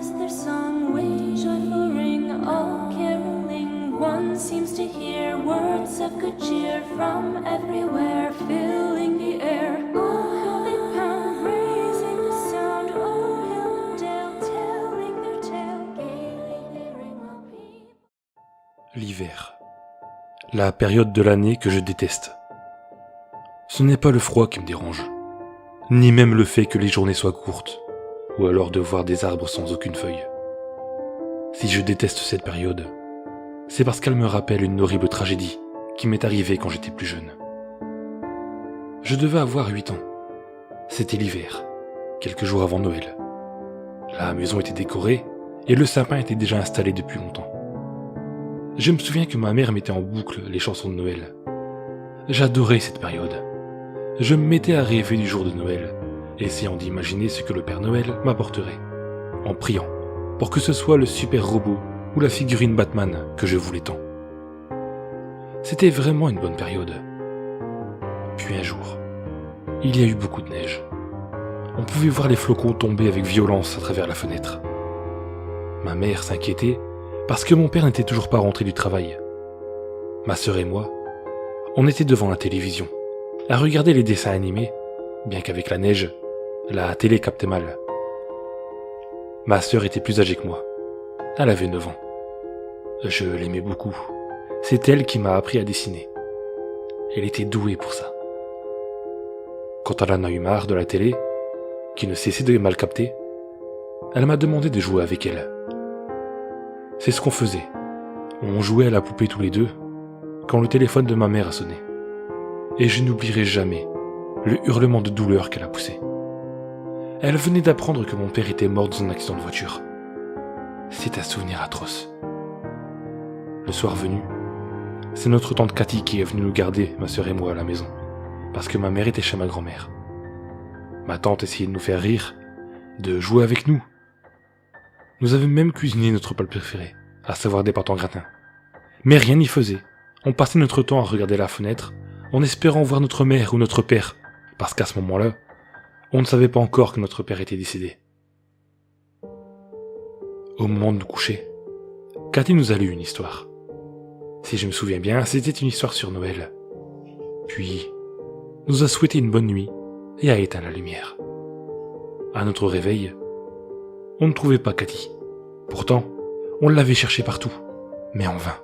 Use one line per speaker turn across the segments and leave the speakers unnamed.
as their song waves, joyful ring, all caroling. One seems to hear words of good cheer from everywhere, filling the air. Oh, how they pound, raising the sound. Oh, hill and dale, telling their tale. Gaily they ring while people.
L'hiver. La période de l'année que je déteste. Ce n'est pas le froid qui me dérange, ni même le fait que les journées soient courtes, ou alors de voir des arbres sans aucune feuille. Si je déteste cette période, c'est parce qu'elle me rappelle une horrible tragédie qui m'est arrivée quand j'étais plus jeune. Je devais avoir 8 ans. C'était l'hiver, quelques jours avant Noël. La maison était décorée et le sapin était déjà installé depuis longtemps. Je me souviens que ma mère mettait en boucle les chansons de Noël. J'adorais cette période. Je me mettais à rêver du jour de Noël, essayant d'imaginer ce que le Père Noël m'apporterait, en priant pour que ce soit le super robot ou la figurine Batman que je voulais tant. C'était vraiment une bonne période. Puis un jour, il y a eu beaucoup de neige. On pouvait voir les flocons tomber avec violence à travers la fenêtre. Ma mère s'inquiétait parce que mon père n'était toujours pas rentré du travail. Ma sœur et moi, on était devant la télévision, à regarder les dessins animés, bien qu'avec la neige, la télé captait mal. Ma sœur était plus âgée que moi. Elle avait 9 ans. Je l'aimais beaucoup. C'est elle qui m'a appris à dessiner. Elle était douée pour ça. Quand elle en a eu marre de la télé, qui ne cessait de mal capter, elle m'a demandé de jouer avec elle. C'est ce qu'on faisait. On jouait à la poupée tous les deux, quand le téléphone de ma mère a sonné. Et je n'oublierai jamais le hurlement de douleur qu'elle a poussé. Elle venait d'apprendre que mon père était mort dans un accident de voiture. C'est un souvenir atroce. Le soir venu, c'est notre tante Cathy qui est venue nous garder, ma sœur et moi, à la maison, parce que ma mère était chez ma grand-mère. Ma tante essayait de nous faire rire, de jouer avec nous. Nous avions même cuisiné notre plat préféré, à savoir des pâtes en gratin. Mais rien n'y faisait. On passait notre temps à regarder la fenêtre, en espérant voir notre mère ou notre père, parce qu'à ce moment-là, on ne savait pas encore que notre père était décédé. Au moment de nous coucher, Cathy nous a lu une histoire. Si je me souviens bien, c'était une histoire sur Noël. Puis, nous a souhaité une bonne nuit et a éteint la lumière. À notre réveil, on ne trouvait pas Cathy. Pourtant, on l'avait cherchée partout, mais en vain.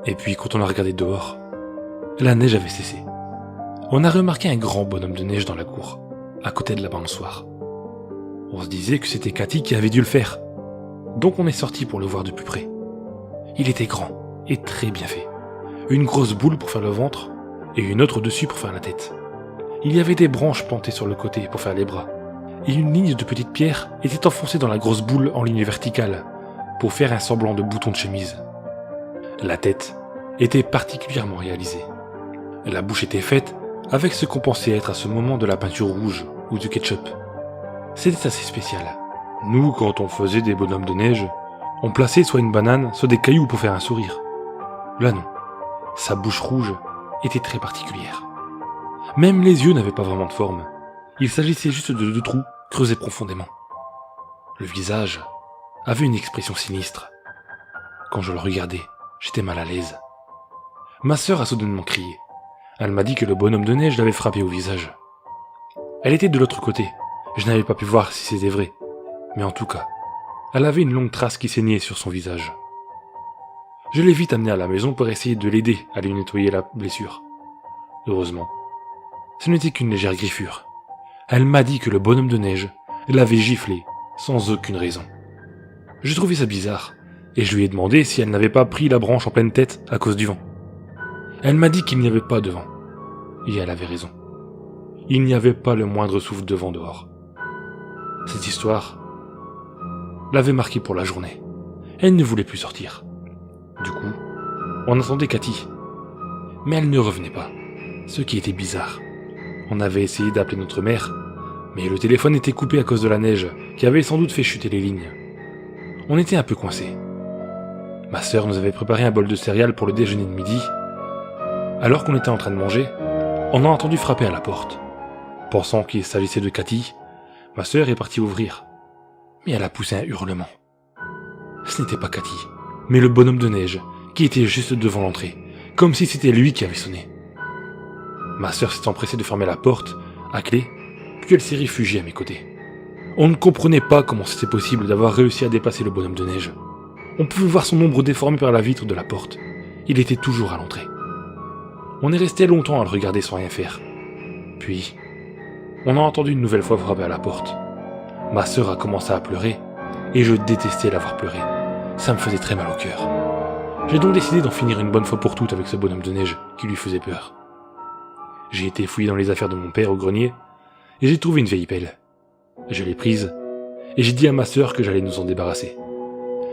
Et puis, quand on a regardé dehors, la neige avait cessé. On a remarqué un grand bonhomme de neige dans la cour, à côté de la balançoire. On se disait que c'était Cathy qui avait dû le faire. Donc on est sorti pour le voir de plus près. Il était grand et très bien fait. Une grosse boule pour faire le ventre et une autre dessus pour faire la tête. Il y avait des branches plantées sur le côté pour faire les bras. Et une ligne de petites pierres était enfoncée dans la grosse boule en ligne verticale pour faire un semblant de bouton de chemise. La tête était particulièrement réalisée. La bouche était faite avec ce qu'on pensait être à ce moment de la peinture rouge ou du ketchup. C'était assez spécial. Nous, quand on faisait des bonhommes de neige, on plaçait soit une banane, soit des cailloux pour faire un sourire. Là non, sa bouche rouge était très particulière. Même les yeux n'avaient pas vraiment de forme. Il s'agissait juste de 2 trous creusés profondément. Le visage avait une expression sinistre. Quand je le regardais, j'étais mal à l'aise. Ma sœur a soudainement crié. Elle m'a dit que le bonhomme de neige l'avait frappé au visage. Elle était de l'autre côté. Je n'avais pas pu voir si c'était vrai. Mais en tout cas, elle avait une longue trace qui saignait sur son visage. Je l'ai vite amenée à la maison pour essayer de l'aider à lui nettoyer la blessure. Heureusement, ce n'était qu'une légère griffure. Elle m'a dit que le bonhomme de neige l'avait giflé sans aucune raison. Je trouvais ça bizarre, et je lui ai demandé si elle n'avait pas pris la branche en pleine tête à cause du vent. Elle m'a dit qu'il n'y avait pas de vent. Et elle avait raison. Il n'y avait pas le moindre souffle de vent dehors. Cette histoire l'avait marquée pour la journée. Elle ne voulait plus sortir. Du coup, on attendait Cathy. Mais elle ne revenait pas, ce qui était bizarre. On avait essayé d'appeler notre mère, mais le téléphone était coupé à cause de la neige, qui avait sans doute fait chuter les lignes. On était un peu coincés. Ma sœur nous avait préparé un bol de céréales pour le déjeuner de midi. Alors qu'on était en train de manger, on a entendu frapper à la porte. Pensant qu'il s'agissait de Cathy, ma sœur est partie ouvrir. mais elle a poussé un hurlement. Ce n'était pas Cathy, mais le bonhomme de neige qui était juste devant l'entrée, comme si c'était lui qui avait sonné. Ma sœur s'est empressée de fermer la porte, à clé, puis elle s'est réfugiée à mes côtés. On ne comprenait pas comment c'était possible d'avoir réussi à dépasser le bonhomme de neige. On pouvait voir son ombre déformée par la vitre de la porte. Il était toujours à l'entrée. On est resté longtemps à le regarder sans rien faire. Puis, on a entendu une nouvelle fois frapper à la porte. Ma sœur a commencé à pleurer, et je détestais la voir pleurer. Ça me faisait très mal au cœur. J'ai donc décidé d'en finir une bonne fois pour toutes avec ce bonhomme de neige qui lui faisait peur. J'ai été fouiller dans les affaires de mon père au grenier, et j'ai trouvé une vieille pelle. Je l'ai prise, et j'ai dit à ma sœur que j'allais nous en débarrasser.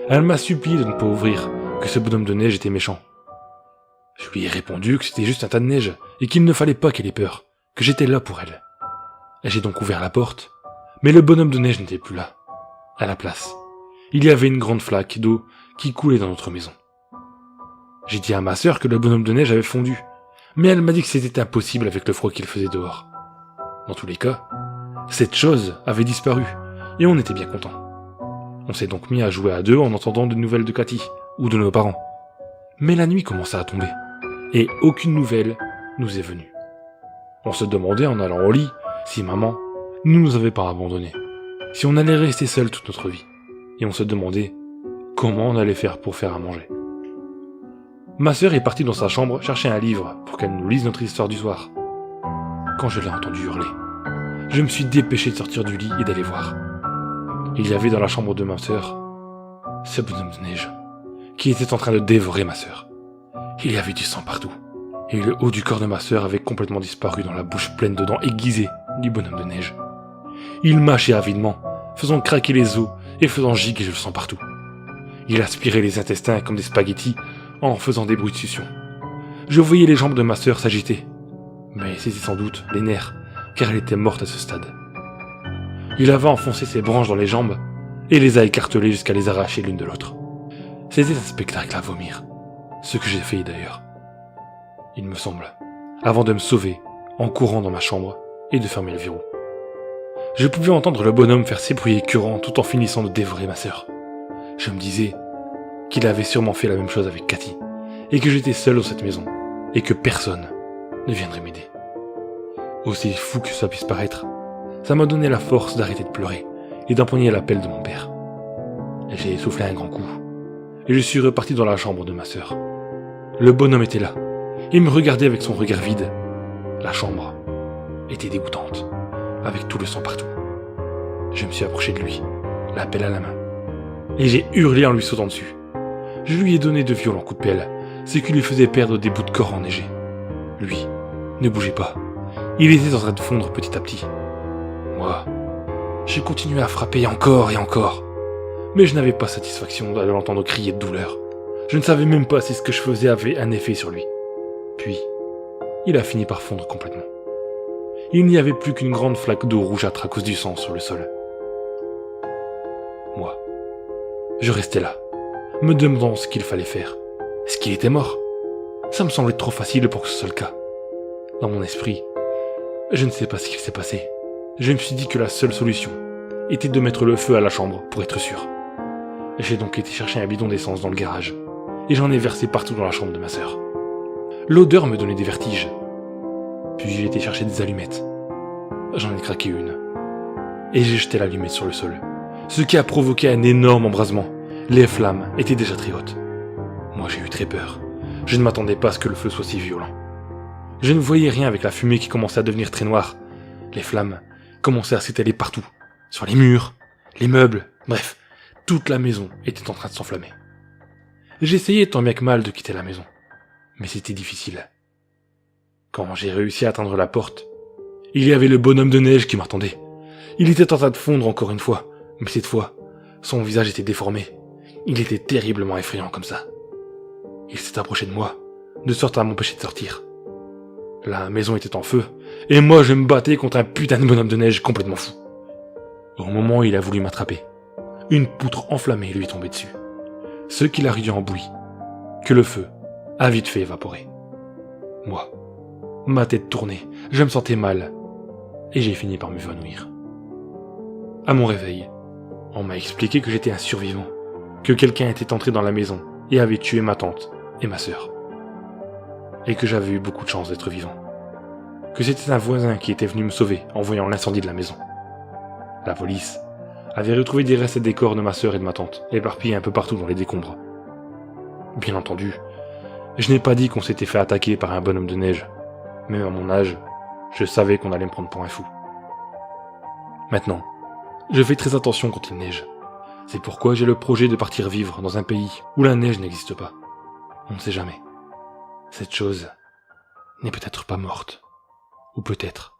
Elle m'a supplié de ne pas ouvrir, que ce bonhomme de neige était méchant. Je lui ai répondu que c'était juste un tas de neige, et qu'il ne fallait pas qu'elle ait peur, que j'étais là pour elle. J'ai donc ouvert la porte, mais le bonhomme de neige n'était plus là. À la place, il y avait une grande flaque d'eau qui coulait dans notre maison. J'ai dit à ma sœur que le bonhomme de neige avait fondu, mais elle m'a dit que c'était impossible avec le froid qu'il faisait dehors. Dans tous les cas, cette chose avait disparu, et on était bien contents. On s'est donc mis à jouer à deux en entendant de nouvelles de Cathy, ou de nos parents. Mais la nuit commença à tomber, et aucune nouvelle nous est venue. On se demandait en allant au lit si maman ne nous avait pas abandonnés, si on allait rester seuls toute notre vie, et on se demandait comment on allait faire pour faire à manger. Ma sœur est partie dans sa chambre chercher un livre pour qu'elle nous lise notre histoire du soir. Quand je l'ai entendue hurler, je me suis dépêché de sortir du lit et d'aller voir. Il y avait dans la chambre de ma sœur ce bonhomme de neige qui était en train de dévorer ma sœur. Il y avait du sang partout, et le haut du corps de ma sœur avait complètement disparu dans la bouche pleine de dents aiguisées du bonhomme de neige. Il mâchait avidement, faisant craquer les os et faisant giguer le sang partout. Il aspirait les intestins comme des spaghettis en faisant des bruits de succion. Je voyais les jambes de ma sœur s'agiter, mais c'était sans doute les nerfs, car elle était morte à ce stade. Il avait enfoncé ses branches dans les jambes et les a écartelées jusqu'à les arracher l'une de l'autre. C'était un spectacle à vomir, ce que j'ai fait d'ailleurs, il me semble, avant de me sauver en courant dans ma chambre et de fermer le verrou. Je pouvais entendre le bonhomme faire ses bruits écœurants tout en finissant de dévorer ma sœur. Je me disais qu'il avait sûrement fait la même chose avec Cathy, et que j'étais seul dans cette maison, et que personne ne viendrait m'aider. Aussi fou que ça puisse paraître, ça m'a donné la force d'arrêter de pleurer et d'empoigner la pelle de mon père. J'ai soufflé un grand coup, et je suis reparti dans la chambre de ma sœur. Le bonhomme était là, et me regardait avec son regard vide. La chambre était dégoûtante, avec tout le sang partout. Je me suis approché de lui, la pelle à la main, et j'ai hurlé en lui sautant dessus. Je lui ai donné de violents coups de pelle, ce qui lui faisait perdre des bouts de corps enneigés. Lui ne bougeait pas, il était en train de fondre petit à petit. Moi, j'ai continué à frapper encore et encore, mais je n'avais pas satisfaction de l'entendre crier de douleur. Je ne savais même pas si ce que je faisais avait un effet sur lui. Puis, il a fini par fondre complètement. Il n'y avait plus qu'une grande flaque d'eau rougeâtre à cause du sang sur le sol. Moi, je restais là, me demandant ce qu'il fallait faire. Est-ce qu'il était mort? Ça me semblait trop facile pour que ce soit le cas. Dans mon esprit, je ne sais pas ce qu'il s'est passé. Je me suis dit que la seule solution était de mettre le feu à la chambre pour être sûr. J'ai donc été chercher un bidon d'essence dans le garage, et j'en ai versé partout dans la chambre de ma sœur. L'odeur me donnait des vertiges. Puis j'ai été chercher des allumettes. J'en ai craqué une. Et j'ai jeté l'allumette sur le sol, ce qui a provoqué un énorme embrasement. Les flammes étaient déjà très hautes. Moi j'ai eu très peur. Je ne m'attendais pas à ce que le feu soit si violent. Je ne voyais rien avec la fumée qui commençait à devenir très noire. Les flammes commençaient à s'étaler partout, sur les murs, les meubles, bref, toute la maison était en train de s'enflammer. J'essayais tant bien que mal de quitter la maison, mais c'était difficile. Quand j'ai réussi à atteindre la porte, il y avait le bonhomme de neige qui m'attendait. Il était en train de fondre encore une fois, mais cette fois, son visage était déformé. Il était terriblement effrayant comme ça. Il s'est approché de moi, de sorte à m'empêcher de sortir. La maison était en feu, et moi je me battais contre un putain de bonhomme de neige complètement fou. Au moment où il a voulu m'attraper, une poutre enflammée lui est tombée dessus, ce qui l'a réduit en bouillie, que le feu a vite fait évaporer. Moi, ma tête tournait, je me sentais mal, et j'ai fini par m'évanouir. À mon réveil, On m'a expliqué que j'étais un survivant, que quelqu'un était entré dans la maison et avait tué ma tante et ma sœur. Et que j'avais eu beaucoup de chance d'être vivant. Que c'était un voisin qui était venu me sauver en voyant l'incendie de la maison. La police avait retrouvé des restes des corps de ma sœur et de ma tante, éparpillés un peu partout dans les décombres. Bien entendu, je n'ai pas dit qu'on s'était fait attaquer par un bonhomme de neige. Même à mon âge, je savais qu'on allait me prendre pour un fou. Maintenant, je fais très attention quand il neige. C'est pourquoi j'ai le projet de partir vivre dans un pays où la neige n'existe pas. On ne sait jamais. Cette chose n'est peut-être pas morte. Ou peut-être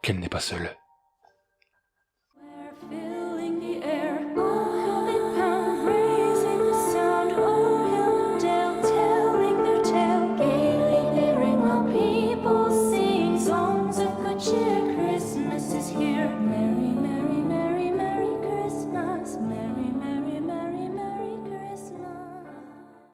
qu'elle n'est pas seule.